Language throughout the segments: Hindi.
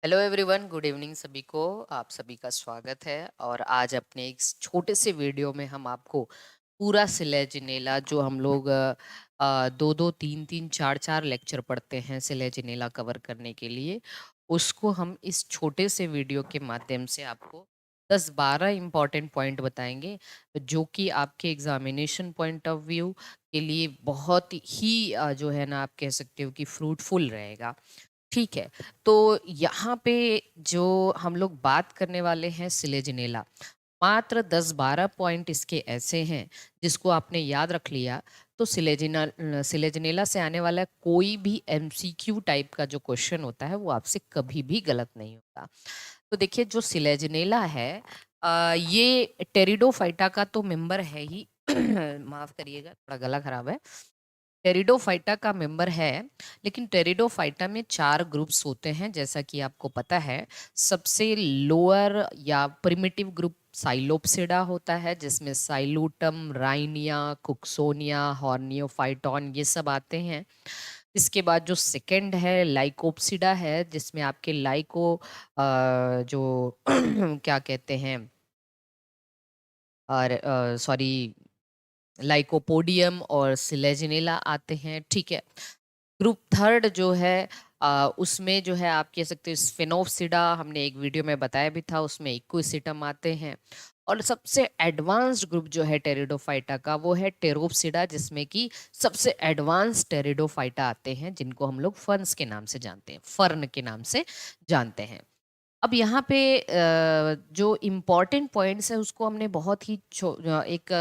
हेलो एवरीवन, गुड इवनिंग सभी को। आप सभी का स्वागत है। और आज अपने एक छोटे से वीडियो में हम आपको पूरा सिलेजिनेला जो हम लोग दो दो तीन तीन चार चार लेक्चर पढ़ते हैं सिलेजिनेला कवर करने के लिए, उसको हम इस छोटे से वीडियो के माध्यम से आपको 10-12 इम्पॉर्टेंट पॉइंट बताएंगे, जो कि आपके एग्जामिनेशन पॉइंट ऑफ व्यू के लिए बहुत ही जो है ना, आप कह सकते हो कि फ्रूटफुल रहेगा। ठीक है। तो यहाँ पे जो हम लोग बात करने वाले हैं सिलेजिनेला, मात्र 10-12 पॉइंट इसके ऐसे हैं जिसको आपने याद रख लिया तो सिलेजिनेला से आने वाला कोई भी एमसीक्यू टाइप का जो क्वेश्चन होता है वो आपसे कभी भी गलत नहीं होता। तो देखिए, जो सिलेजिनेला है ये टेरिडोफाइटा का तो मेंबर है ही। माफ करिएगा, थोड़ा गला खराब है। टेरिडोफाइटा का मेंबर है, लेकिन टेरिडोफाइटा में 4 ग्रुप्स होते हैं, जैसा कि आपको पता है। सबसे लोअर या प्रिमिटिव ग्रुप साइलोप्सिडा होता है, जिसमें साइलूटम, राइनिया, कुक्सोनिया, हॉर्नियोफाइटॉन ये सब आते हैं। इसके बाद जो सेकंड है लाइकोप्सिडा है, जिसमें आपके लाइको जो क्या कहते हैं, और सॉरी, लाइकोपोडियम और सिलेजिनेला आते हैं। ठीक है। ग्रुप थर्ड जो है उसमें जो है आप कह सकते हो स्फेनोप्सिडा, हमने एक वीडियो में बताया भी था, उसमें इक्विसिटम आते हैं। और सबसे एडवांस्ड ग्रुप जो है टेरिडोफाइटा का वो है टेरोप्सिडा, जिसमें कि सबसे एडवांस टेरिडोफाइटा आते हैं, जिनको हम लोग फर्न्स के नाम से जानते हैं, फर्न के नाम से जानते हैं। अब यहाँ पे जो इम्पोर्टेंट पॉइंट्स है उसको हमने बहुत ही एक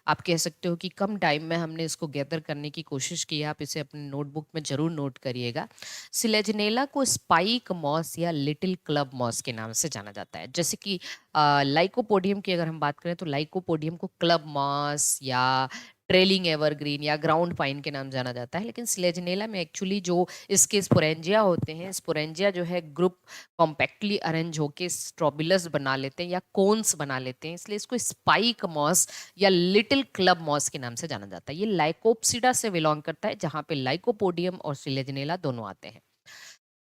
आप कह सकते हो कि कम टाइम में हमने इसको गैदर करने की कोशिश की है। आप इसे अपने नोटबुक में जरूर नोट करिएगा। सिलेजिनेला को स्पाइक मॉस या लिटिल क्लब मॉस के नाम से जाना जाता है। जैसे कि लाइकोपोडियम की अगर हम बात करें तो लाइकोपोडियम को क्लब मॉस या ट्रेलिंग एवरग्रीन या ग्राउंड पाइन के नाम जाना जाता है। लेकिन सिलेजिनेला में एक्चुअली जो इसके स्पोरेंजिया होते हैं, स्पोरेंजिया जो है ग्रुप कॉम्पैक्टली अरेंज होके स्ट्रोबिलस बना लेते हैं या कोन्स बना लेते हैं, इसलिए इसको स्पाइक मॉस या लिटिल क्लब मॉस के नाम से जाना जाता है। ये लाइकोप्सिडा से बिलोंग करता है, जहां पे लाइकोपोडियम और सिलेजिनेला दोनों आते हैं।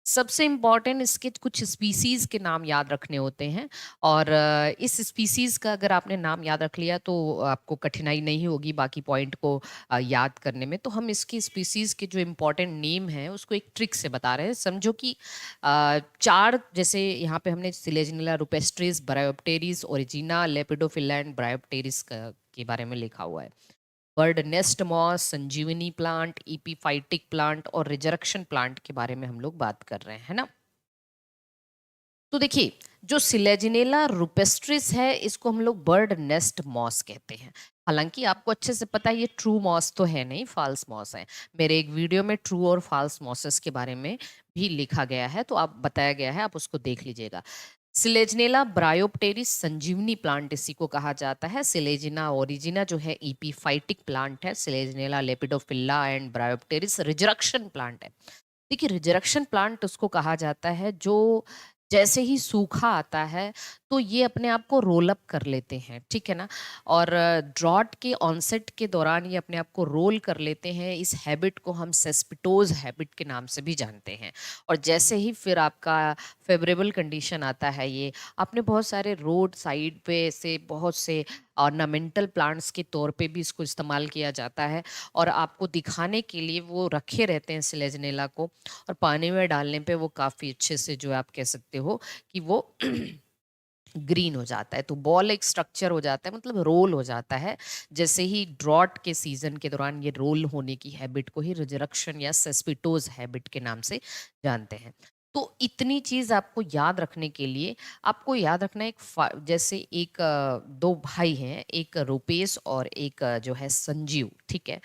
सबसे इम्पॉर्टेंट इसके कुछ स्पीसीज के नाम याद रखने होते हैं। और इस स्पीसीज का अगर आपने नाम याद रख लिया तो आपको कठिनाई नहीं होगी बाकी पॉइंट को याद करने में। तो हम इसकी स्पीसीज के जो इम्पोर्टेंट नेम है उसको एक ट्रिक से बता रहे हैं। समझो कि चार, जैसे यहाँ पे हमने सिलेजिनेला रुपेस्ट्रिस, ब्रायोप्टेरिस, ओरिजिना, लेपिडोफिला एंड ब्रायोप्टेरिस के बारे में लिखा हुआ है। बर्ड नेस्ट मॉस, संजीवनी प्लांट, इपीफाइटिक प्लांट और रिजरक्शन प्लांट के बारे में हम लोग बात कर रहे हैं, है ना। तो देखिए, जो सिलेजिनेला रुपेस्ट्रिस है इसको हम लोग बर्ड नेस्ट मॉस कहते हैं। हालांकि आपको अच्छे से पता है ये ट्रू मॉस तो है नहीं, फॉल्स मॉस है। मेरे एक वीडियो में ट्रू और फॉल्स मॉसेस के बारे में भी लिखा गया है, तो आप बताया गया है, आप उसको देख लीजिएगा। सिलेजिनेला ब्रायोप्टेरिस संजीवनी प्लांट इसी को कहा जाता है। सिलेजिना ओरिजिना जो है इपीफाइटिक प्लांट है। सिलेजिनेला लेपिडोफिल्ला एंड ब्रायोप्टेरिस रिजरक्शन प्लांट है। देखिए, रिजरक्शन प्लांट उसको कहा जाता है जो जैसे ही सूखा आता है तो ये अपने आप को रोल अप कर लेते हैं, ठीक है ना। और ड्रॉट के ऑनसेट के दौरान ये अपने आप को रोल कर लेते हैं। इस हैबिट को हम सेस्पिटोज हैबिट के नाम से भी जानते हैं। और जैसे ही फिर आपका फेवरेबल कंडीशन आता है, ये आपने बहुत सारे रोड साइड पे से बहुत से ऑर्नामेंटल प्लांट्स के तौर पे भी इसको इस्तेमाल किया जाता है। और आपको दिखाने के लिए वो रखे रहते हैं सिलेजिनेला को, और पानी में डालने पे वो काफ़ी अच्छे से, जो आप कह सकते हो कि वो ग्रीन हो जाता है। तो बॉल एक स्ट्रक्चर हो जाता है, मतलब रोल हो जाता है। जैसे ही ड्रॉट के सीजन के दौरान ये रोल होने की हैबिट को ही रिजरक्शन या सेस्पिटोज हैबिट के नाम से जानते हैं। तो इतनी चीज आपको याद रखने के लिए आपको याद रखना एक जैसे एक दो भाई हैं, एक रूपेश और एक जो है संजीव, ठीक है।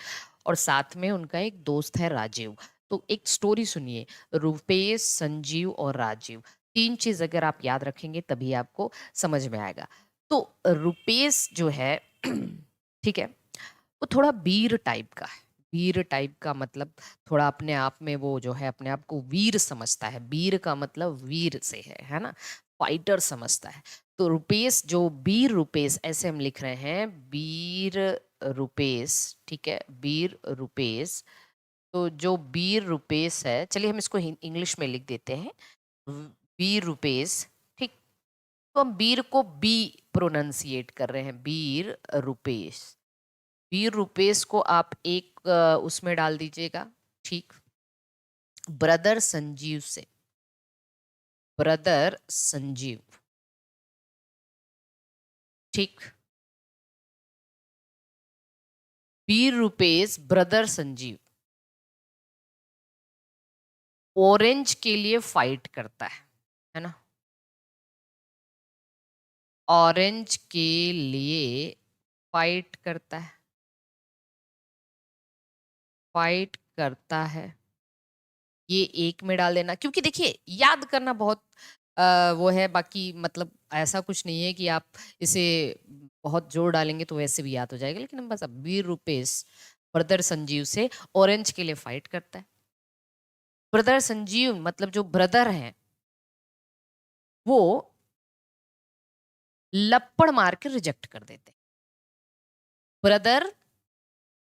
और साथ में उनका एक दोस्त है राजीव। तो एक स्टोरी सुनिए, रूपेश, संजीव और राजीव। 3 चीज अगर आप याद रखेंगे तभी आपको समझ में आएगा। तो रुपेश जो है ठीक है, वो थोड़ा वीर टाइप का है। वीर टाइप का मतलब थोड़ा अपने आप में वो जो है अपने आप को वीर समझता है। वीर का मतलब वीर से है ना, फाइटर समझता है। तो रुपेश, जो वीर रुपेश ऐसे हम लिख रहे हैं, वीर रुपेश, ठीक है, वीर रुपेश। तो जो वीर रुपेश है, चलिए हम इसको इंग्लिश में लिख देते हैं। बीर रुपेश, ठीक। तो हम बीर को बी प्रोनाउंसिएट कर रहे हैं, बीर रुपेश। बीर रुपेश को आप एक उसमें डाल दीजिएगा, ठीक। ब्रदर संजीव से, ब्रदर संजीव, ठीक। बीर रुपेश ब्रदर संजीव ऑरेंज के लिए फाइट करता है ना, ऑरेंज के लिए फाइट करता है, फाइट करता है। ये एक में डाल देना, क्योंकि देखिए याद करना बहुत वो है, बाकी मतलब ऐसा कुछ नहीं है कि आप इसे बहुत जोर डालेंगे तो वैसे भी याद हो जाएगा, लेकिन हम बस अब वीर रुपेश ब्रदर संजीव से ऑरेंज के लिए फाइट करता है। ब्रदर संजीव मतलब जो ब्रदर हैं वो लपड़ मार के रिजेक्ट कर देते हैं, ब्रदर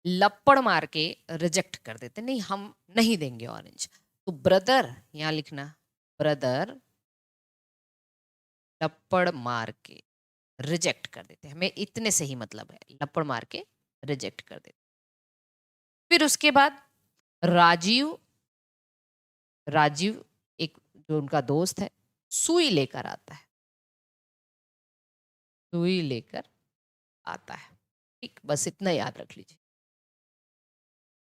लपड़ मार के रिजेक्ट कर देते, नहीं हम नहीं देंगे ऑरेंज। तो ब्रदर यहां लिखना, ब्रदर लपड़ मार के रिजेक्ट कर देते हैं, हमें इतने से ही मतलब है, लपड़ मार के रिजेक्ट कर देते। फिर उसके बाद राजीव, राजीव एक जो उनका दोस्त है, सुई लेकर आता है, सुई लेकर आता है, ठीक। बस इतना याद रख लीजिए।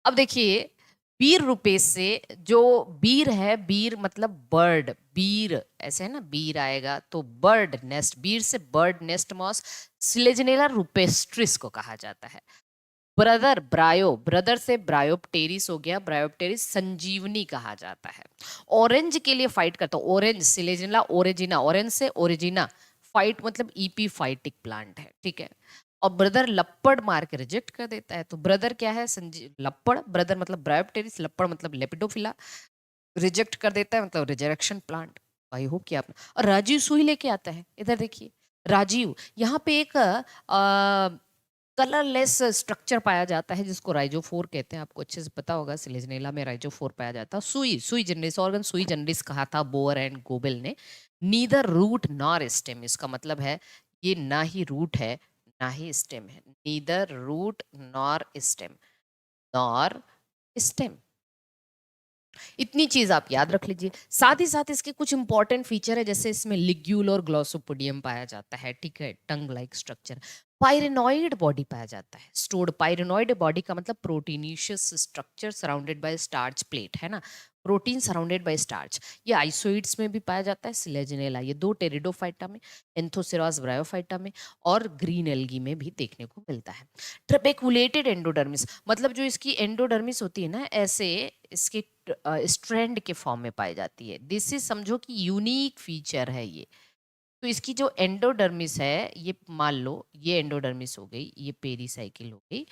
अब देखिए बीर रुपेश से जो बीर है, बीर मतलब बर्ड, बीर ऐसे है ना, बीर आएगा तो बर्ड नेस्ट, बीर से बर्ड नेस्ट मॉस सिलेजनेला रुपेस्ट्रिस को कहा जाता है। ब्रदर ब्रायो, ब्रदर से ब्रायोप्टेरिस हो गया, ब्रायोप्टेरिस संजीवनी कहा जाता है। ऑरेंज के लिए फाइट करता है, ऑरेंज सिलेजनेला ओरिजिना, ऑरेंज से ओरिजिना, फाइट मतलब ईपी फाइटिक प्लांट है, ठीक है। और ब्रदर लपड़ मार के रिजेक्ट कर देता है, तो ब्रदर क्या है, संजीव लपड़, ब्रदर मतलब ब्रायोप्टेरिस, लपड़ मतलब लेपिडोफिला, रिजेक्ट कर देता है मतलब रिजेक्शन प्लांट। आई होप कि आप, और राजीव सुई लेके आता है, इधर देखिए राजीव, यहाँ पे एक कलरलेस स्ट्रक्चर पाया जाता है जिसको राइजोफोर कहते हैं, आपको अच्छे से पता होगा, सिलेजनेला में राइजोफोर पाया जाता है। सुई, सुई जनरिस, ऑर्गन सुई जनरिस कहा था बोअर एंड गोबेल ने। नीदर रूट नॉर स्टेम, इसका मतलब है ये ना ही रूट है ना ही स्टेम है, neither root nor stem, nor stem. इतनी चीज आप याद रख लीजिए। साथ ही साथ इसके कुछ इंपॉर्टेंट फीचर है, जैसे इसमें लिग्यूल और ग्लॉसोपोडियम पाया जाता है, ठीक है, टंग लाइक स्ट्रक्चर। पायरेनॉइड बॉडी पाया जाता है, स्टोर्ड पायरेनॉइड बॉडी का मतलब proteinaceous structure surrounded by starch plate, है ना, प्रोटीन सराउंडेड बाय स्टार्च। ये आइसोइड्स में भी पाया जाता है, सिलेजनेला, ये दो टेरिडोफाइटा में, एंथोसेरास ब्रायोफाइटा में, और ग्रीन एल्गी में भी देखने को मिलता है। ट्रेपेकुलेटेड एंडोडर्मिस मतलब जो इसकी एंडोडर्मिस होती है ना, ऐसे इसके स्ट्रैंड के फॉर्म में पाई जाती है। दिस इज समझो कि यूनिक फीचर है ये। तो इसकी जो एंडोडर्मिस है, ये मान लो ये एंडोडर्मिस हो गई, ये पेरीसाइकिल हो गई,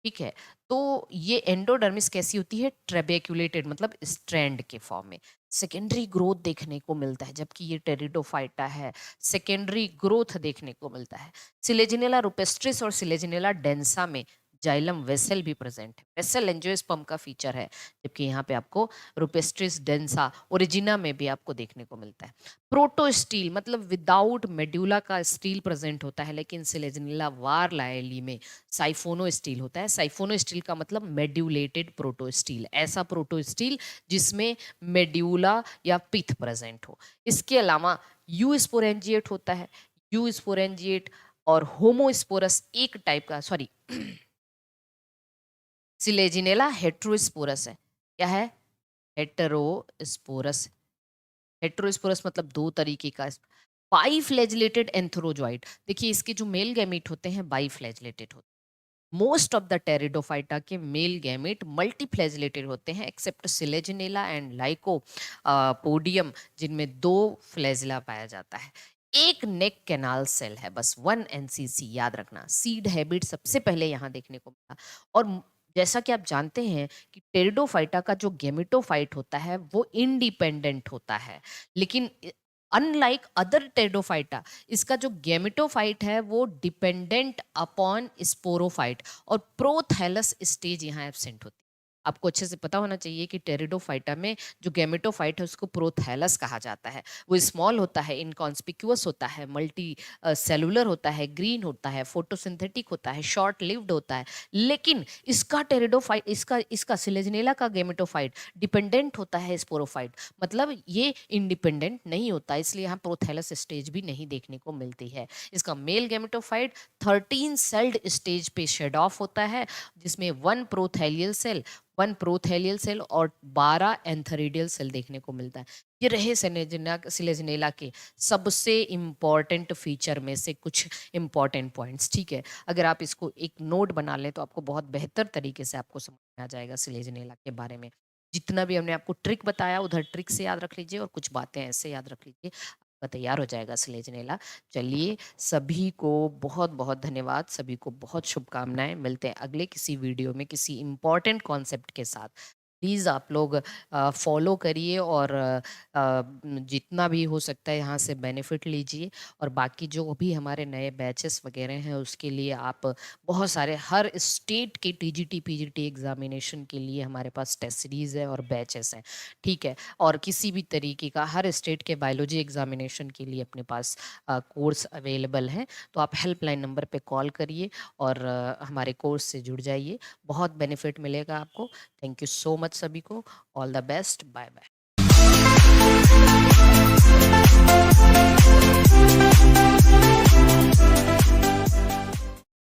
ठीक है। तो ये एंडोडर्मिस कैसी होती है, ट्रेबेक्युलेटेड मतलब स्ट्रैंड के फॉर्म में। सेकेंडरी ग्रोथ देखने को मिलता है, जबकि ये टेरिडोफाइटा है, सेकेंडरी ग्रोथ देखने को मिलता है। सिलेजिनेला रुपेस्ट्रिस और सिलेजिनेला डेंसा में जाइलम वेसल भी प्रेजेंट है, वेसल एंजियोस्पर्म का फीचर है, जबकि यहाँ पे आपको रुपेस्ट्रिस डेंसा ओरिजिना में भी आपको देखने को मिलता है। प्रोटोस्टील मतलब विदाउट मेड्यूला का स्टील प्रेजेंट होता है, लेकिन सिलेजनेला वार लायली में साइफोनो स्टील होता है। साइफोनो स्टील का मतलब मेड्यूलेटेड प्रोटोस्टील, ऐसा प्रोटोस्टील जिसमें मेड्यूला या पिथ प्रेजेंट हो। इसके अलावा यू स्पोरेंजिएट होता है, यू स्पोरेंजिएट और होमोस्पोरस एक टाइप का, सॉरी सिलेजिनेला हेट्रोस्पोरस है, क्या है, हेटेरोस्पोरस। हेट्रोस्पोरस मतलब दो तरीके का। बाइफ्लैजिलेटेड एंथ्रोजॉइड, देखिए इसके जो मेल गैमीट होते हैं बाइफ्लैजिलेटेड होते हैं। मोस्ट ऑफ द टेरिडोफाइटा के मेल गैमीट मल्टीफ्लैजिलेटेड होते हैं, एक्सेप्ट सिलेजिनेला एंड लाइकोपोडियम जिनमें दो फ्लैजिला पाया जाता है। एक नेक कैनाल सेल है, बस 1 एनसीसी, याद रखना। सीड हैबिट सबसे पहले यहाँ देखने को मिला। और जैसा कि आप जानते हैं कि टेरिडोफाइटा का जो गेमिटोफाइट होता है वो इंडिपेंडेंट होता है, लेकिन अनलाइक अदर टेरिडोफाइटा इसका जो गेमिटोफाइट है वो डिपेंडेंट अपॉन स्पोरोफाइट, और प्रोथैलस स्टेज यहाँ एब्सेंट होती है। आपको अच्छे से पता होना चाहिए कि टेरिडोफाइटा में जो गैमेटोफाइट है उसको प्रोथैलस कहा जाता है। वो स्मॉल होता है, इनकॉन्स्पिक्यूअस होता है, मल्टी सेलुलर होता है, ग्रीन होता है, फोटोसिंथेटिक होता है, शॉर्ट लिव्ड होता है। लेकिन इसका टेरिडोफाइट, इसका सिलेजनेला का गैमेटोफाइट डिपेंडेंट होता है स्पोरोफाइट, मतलब ये इंडिपेंडेंट नहीं होता, इसलिए यहाँ प्रोथैलस स्टेज भी नहीं देखने को मिलती है। इसका मेल गैमेटोफाइट 13 सेल्ड स्टेज पे शेड ऑफ होता है, जिसमें 1 प्रोथैलियल सेल और 12 एंथेरिडियल सेल देखने को मिलता है। ये रहे सिलेजनेला के सबसे इम्पॉर्टेंट फीचर में से कुछ इम्पॉर्टेंट पॉइंट्स। ठीक है, अगर आप इसको एक नोट बना लें तो आपको बहुत बेहतर तरीके से आपको समझ में आ जाएगा सिलेजनेला के बारे में। जितना भी हमने आपको ट्रिक बताया उधर ट्रिक से याद रख लीजिए और कुछ बातें ऐसे याद रख लीजिए, आपका तैयार हो जाएगा सिलेजनेला। चलिए, सभी को बहुत बहुत धन्यवाद, सभी को बहुत शुभकामनाएं। मिलते हैं अगले किसी वीडियो में किसी इम्पोर्टेंट कॉन्सेप्ट के साथ। प्लीज़ आप लोग फॉलो करिए और जितना भी हो सकता है यहाँ से बेनिफिट लीजिए। और बाकी जो भी हमारे नए बैचेस वगैरह हैं उसके लिए आप बहुत सारे, हर स्टेट के टीजीटी पीजीटी एग्जामिनेशन के लिए हमारे पास टेस्ट सीरीज़ है और बैचेस हैं। ठीक है, और किसी भी तरीके का हर स्टेट के बायोलॉजी एग्जामिनेशन के लिए अपने पास कोर्स अवेलेबल हैं। तो आप हेल्पलाइन नंबर पे कॉल करिए और हमारे कोर्स से जुड़ जाइए, बहुत बेनिफिट मिलेगा आपको। थैंक यू सो मच सभी को, all the best, bye bye.